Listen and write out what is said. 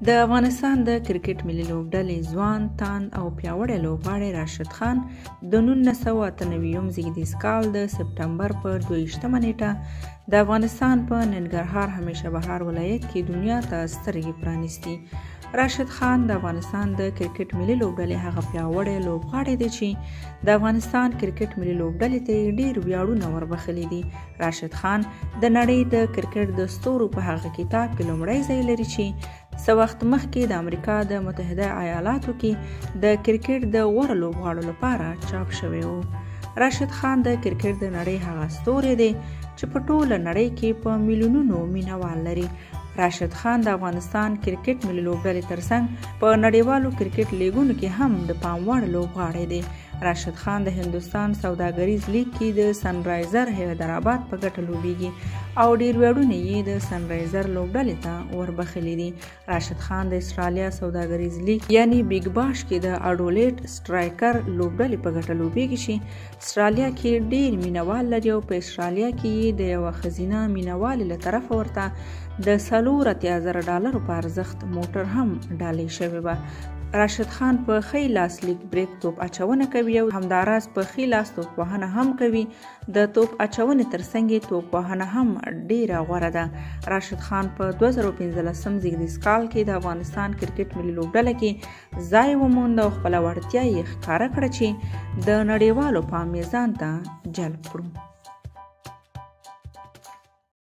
د افغانستان د کرکټ ملي لوبډلې ځوان تاند او پیاوړی لوبغاړی راشد خان د 1998 زیږدیز کال د سپټمبر په 22 نیټه د افغانستان په ننګرهار همیشه بهار ولایت کې دنیا ته سترګې پرانیستي. راشد خان د افغانستان د کرکټ ملي لوبډلې هغه پیاوړی لوبغاړی دی چې د افغانستان کرکټ ملي لوبډلې ته ډېر ویاړونه وربخلي دي. راشد خان د نړۍ د کرکټ د ستورو په هغه کتاب کې لومړی ځای لري چې څه وخت مخکې د امریکا د متحده ایالاتو کې د کرکټ د غوره لوبغاړو لپاره چاپ شوی و. راشد خان د کرکټ د نړۍ هغه ستوری دی چې په ټوله نړۍ کې په میلیونونو مینوال لري. راشد خان د افغانستان کرکټ ملي لوبډلې ترڅنګ په نړیوالو کرکټ لیګونو کې هم د پام وړ لوبغاړی دی. راشد خان د هندوستان سوداګریز لیګ کې د سنرایزر حیدرآباد په ګټه لوبیږي او ډیر ویاړونه یې د سنرایزر لوبډلې ته وربخلي دي. راشد خان د استرالیا سوداګریز لیګ یعنی بیګ باش کې د اډولیټ سټرایکر لوبډلې په ګټه لوبیږي چې استرالیا کې ډیر مینوال لري او په استرالیا کې د یو ښځینه مینوال له طرفه ورته د $40,000 په ارزښت موټر هم ډالۍ شوی و. راشد خان په ښی لاس لیګ بریک توپ اچونه کوي او همداراز په ښی لاس توپ وهنه هم کوي. د توپ اچونې ترڅنګ توپ وهنه هم ډیره غوره ده. راشد خان په 2015 زیږدیز کال کې د افغانستان کرکټ ملي لوبډله کې ځای وموند او خپله وړتیا یې ښکاره کړه چې د نړیوالو پام یې ځان ته جلب کړو.